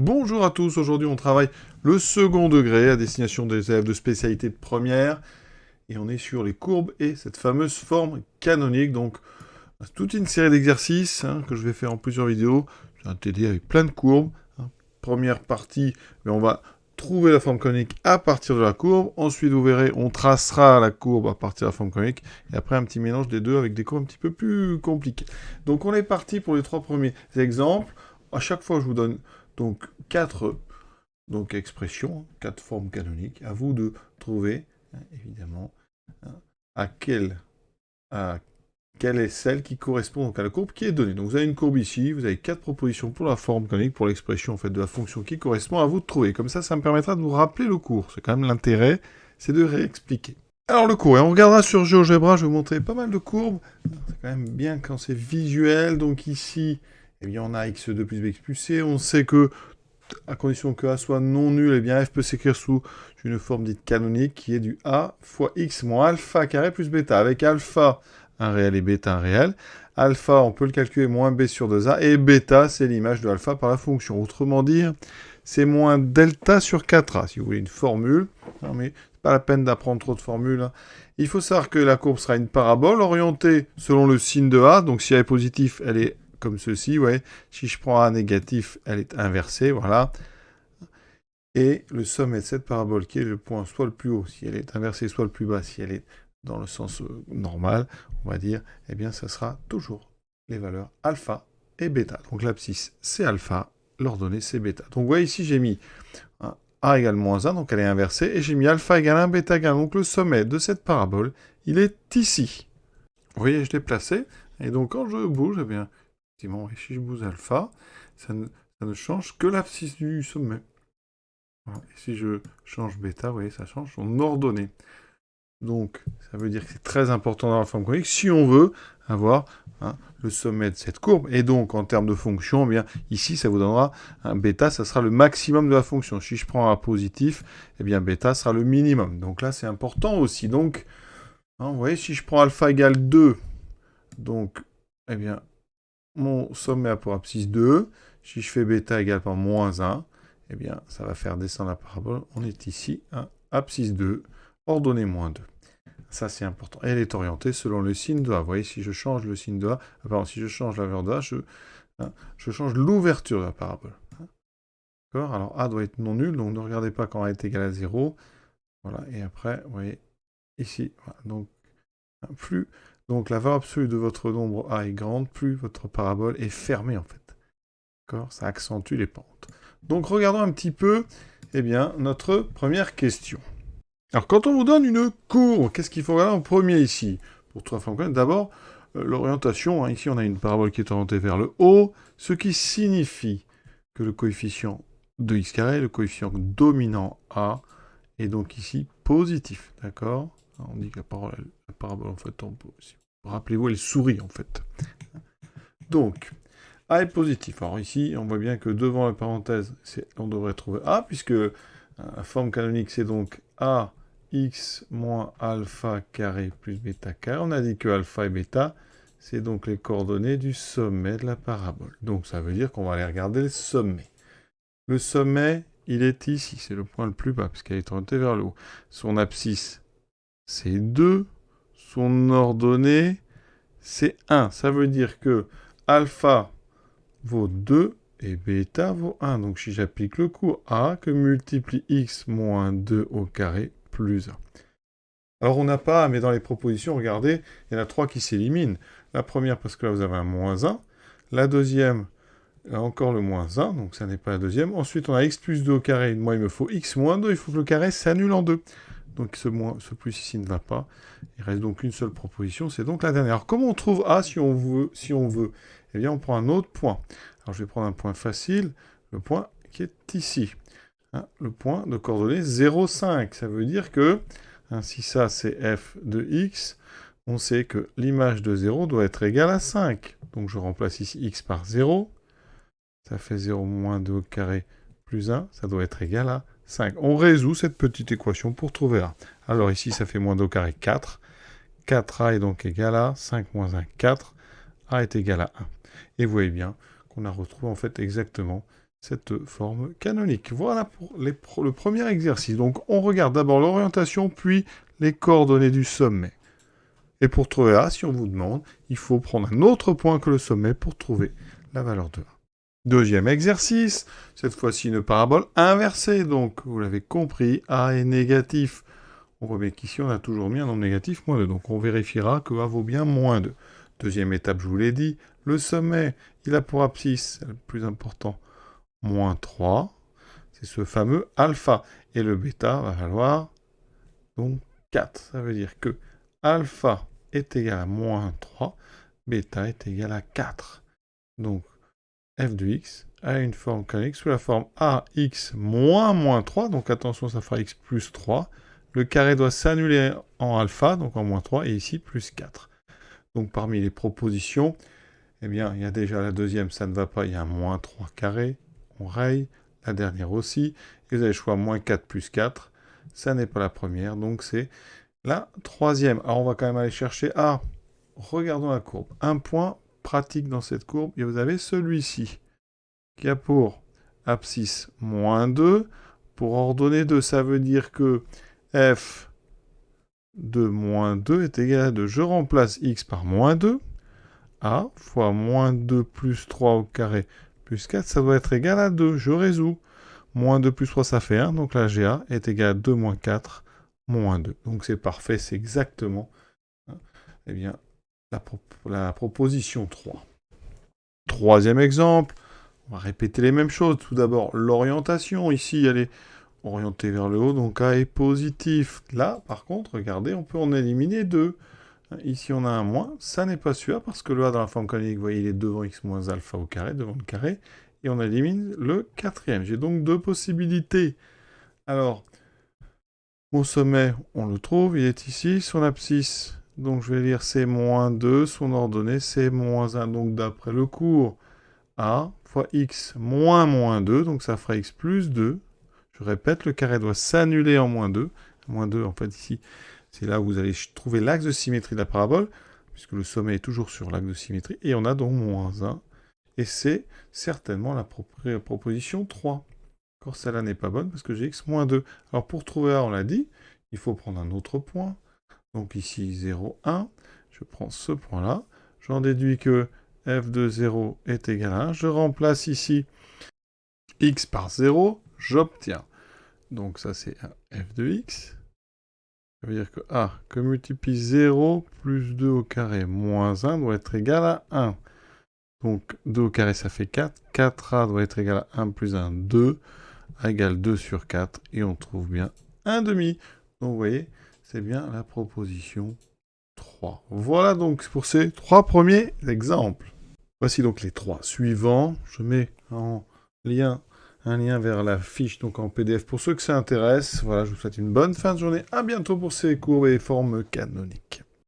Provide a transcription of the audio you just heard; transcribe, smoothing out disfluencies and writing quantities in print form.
Bonjour à tous, aujourd'hui on travaille le second degré à destination des élèves de spécialité de première et on est sur les courbes et cette fameuse forme canonique. Donc toute une série d'exercices que je vais faire en plusieurs vidéos. Je vais t'aider avec plein de courbes. Première partie, mais on va trouver la forme canonique à partir de la courbe. Ensuite vous verrez, on tracera la courbe à partir de la forme canonique et après un petit mélange des deux avec des courbes un petit peu plus compliquées. Donc on est parti pour les trois premiers exemples. À chaque fois je vous donne donc quatre expressions, quatre formes canoniques. À vous de trouver, évidemment, à quelle, à quelle est celle qui correspond donc à la courbe qui est donnée. Donc vous avez une courbe ici, vous avez quatre propositions pour la forme canonique, pour l'expression en fait de la fonction qui correspond. À vous de trouver. Comme ça me permettra de vous rappeler le cours. C'est quand même l'intérêt, c'est de réexpliquer. Alors le cours, et on regardera sur GeoGebra, je vais vous montrer pas mal de courbes. C'est quand même bien quand c'est visuel. Donc ici, eh bien, on a x2 plus bx plus c. On sait que à condition que A soit non nul, eh bien F peut s'écrire sous une forme dite canonique qui est du A fois X moins alpha carré plus bêta. Avec alpha, un réel et bêta, un réel. Alpha, on peut le calculer moins B sur 2A. Et bêta, c'est l'image de alpha par la fonction. Autrement dit, c'est moins delta sur 4A, si vous voulez une formule. Non, mais c'est pas la peine d'apprendre trop de formules. Il faut savoir que la courbe sera une parabole orientée selon le signe de A. Donc si A est positif, elle est comme ceci, ouais. Si je prends A négatif, elle est inversée, voilà. Et le sommet de cette parabole, qui est le point soit le plus haut, si elle est inversée, soit le plus bas, si elle est dans le sens normal, on va dire, eh bien, ça sera toujours les valeurs alpha et bêta. Donc l'abscisse, c'est alpha, l'ordonnée, c'est bêta. Donc vous voyez ici, j'ai mis A égale moins 1, donc elle est inversée, et j'ai mis alpha égale 1, bêta égale 1. Donc le sommet de cette parabole, il est ici. Vous voyez, je l'ai placé, et donc quand je bouge, eh bien, effectivement, si je bouge alpha, ça ne change que l'abscisse du sommet. Voilà. Et si je change bêta, vous voyez, ça change son ordonnée. Donc, ça veut dire que c'est très important dans la forme canonique si on veut avoir le sommet de cette courbe. Et donc, en termes de fonction, eh bien, ici, ça vous donnera un bêta, ça sera le maximum de la fonction. Si je prends un positif, eh bien, bêta sera le minimum. Donc là, c'est important aussi. Donc, vous voyez, si je prends alpha égale 2, donc, eh bien, mon sommet a pour abscisse 2. Si je fais bêta égale par moins 1, eh bien, ça va faire descendre la parabole. On est ici à abscisse 2, ordonnée moins 2. Ça, c'est important. Et elle est orientée selon le signe de A. Vous voyez, si je change le signe de A, pardon, si je change la valeur de A, je change l'ouverture de la parabole. D'accord. Alors, A doit être non nul, donc ne regardez pas quand A est égal à 0. Voilà, et après, vous voyez, ici, voilà, donc la valeur absolue de votre nombre A est grande, plus votre parabole est fermée, en fait. D'accord. Ça accentue les pentes. Donc, regardons un petit peu, eh bien, notre première question. Alors, quand on vous donne une courbe, qu'est-ce qu'il faut regarder en premier ici? Pour trois formes canoniques, d'abord, l'orientation. Ici, on a une parabole qui est orientée vers le haut, ce qui signifie que le coefficient de x carré, le coefficient dominant A, est donc ici positif. D'accord? On dit que la parabole, en fait, rappelez-vous, elle sourit, en fait. Donc, A est positif. Alors ici, on voit bien que devant la parenthèse, on devrait trouver A, puisque la forme canonique, c'est donc A x moins alpha carré plus bêta carré. On a dit que alpha et bêta, c'est donc les coordonnées du sommet de la parabole. Donc ça veut dire qu'on va aller regarder le sommet. Le sommet, il est ici, c'est le point le plus bas, puisqu'elle est orientée vers le haut. Son abscisse, c'est 2. Son ordonnée, c'est 1. Ça veut dire que alpha vaut 2 et bêta vaut 1. Donc si j'applique le cours A que multiplie x moins 2 au carré plus 1. Alors on n'a pas, mais dans les propositions, regardez, il y en a 3 qui s'éliminent. La première parce que là vous avez un moins 1. La deuxième, là encore le moins 1, donc ça n'est pas la deuxième. Ensuite on a x plus 2 au carré. Moi il me faut x moins 2, il faut que le carré s'annule en 2. Donc ce plus ici ne va pas. Il reste donc une seule proposition, c'est donc la dernière. Alors comment on trouve A si on veut Eh bien on prend un autre point. Alors je vais prendre un point facile, le point qui est ici. Le point de coordonnées 0,5. Ça veut dire que, si ça c'est f de x, on sait que l'image de 0 doit être égale à 5. Donc je remplace ici x par 0. Ça fait 0 moins 2 au carré plus 1. Ça doit être égal à 5. On résout cette petite équation pour trouver A. Alors ici, ça fait moins 2 au carré 4. 4A est donc égal à 5 moins 1, 4. A est égal à 1. Et vous voyez bien qu'on a retrouvé en fait exactement cette forme canonique. Voilà pour le premier exercice. Donc on regarde d'abord l'orientation, puis les coordonnées du sommet. Et pour trouver A, si on vous demande, il faut prendre un autre point que le sommet pour trouver la valeur de A. Deuxième exercice, cette fois-ci une parabole inversée. Donc vous l'avez compris, A est négatif. On voit bien qu'ici on a toujours mis un nombre négatif, moins 2. Donc on vérifiera que A vaut bien moins 2. Deuxième étape, je vous l'ai dit, le sommet, il a pour abscisse, le plus important, moins 3. C'est ce fameux alpha. Et le bêta va valoir donc 4. Ça veut dire que alpha est égal à moins 3, bêta est égal à 4. Donc f de x a une forme canonique sous la forme ax moins 3. Donc attention, ça fera x plus 3. Le carré doit s'annuler en alpha, donc en moins 3, et ici plus 4. Donc parmi les propositions, eh bien, il y a déjà la deuxième, ça ne va pas, il y a un moins 3 carré, on raye, la dernière aussi, et vous avez le choix moins 4 plus 4, ça n'est pas la première, donc c'est la troisième. Alors on va quand même aller chercher A. Regardons la courbe. Un point pratique dans cette courbe, et vous avez celui-ci, qui a pour abscisse moins 2, pour ordonnée 2, ça veut dire que f de moins 2 est égal à 2. Je remplace x par moins 2. A fois moins 2 plus 3 au carré plus 4, ça doit être égal à 2. Je résous. Moins 2 plus 3, ça fait 1. Donc la GA est égal à 2 moins 4 moins 2. Donc c'est parfait, c'est exactement eh bien, la proposition 3. Troisième exemple, on va répéter les mêmes choses. Tout d'abord, l'orientation. Ici, elle est orientée vers le haut, donc A est positif. Là, par contre, regardez, on peut en éliminer 2. Ici, on a un moins. Ça n'est pas sûr, parce que le A dans la forme canonique, vous voyez, il est devant x moins alpha au carré, devant le carré. Et on élimine le quatrième. J'ai donc deux possibilités. Alors, mon sommet, on le trouve, il est ici. Son abscisse, donc je vais lire c'est moins 2. Son ordonnée, c'est moins 1. Donc d'après le cours, A fois x moins 2. Donc ça fera x plus 2. Je répète, le carré doit s'annuler en moins 2. Moins 2, en fait, ici, c'est là où vous allez trouver l'axe de symétrie de la parabole, puisque le sommet est toujours sur l'axe de symétrie. Et on a donc moins 1. Et c'est certainement la proposition 3. Encore celle-là n'est pas bonne parce que j'ai x moins 2. Alors pour trouver A, on l'a dit, il faut prendre un autre point. Donc ici 0, 1. Je prends ce point-là. J'en déduis que f de 0 est égal à 1. Je remplace ici x par 0. J'obtiens. Donc ça c'est f de x. Ça veut dire que A que multiplie 0 plus 2 au carré moins 1 doit être égal à 1. Donc 2 au carré, ça fait 4. 4A doit être égal à 1 plus 1, 2. A égale 2 sur 4. Et on trouve bien 1 demi. Donc vous voyez, c'est bien la proposition 3. Voilà donc pour ces 3 premiers exemples. Voici donc les 3 suivants. Je mets en lien un lien vers la fiche donc en PDF pour ceux que ça intéresse. Voilà, je vous souhaite une bonne fin de journée. À bientôt pour ces courbes et formes canoniques.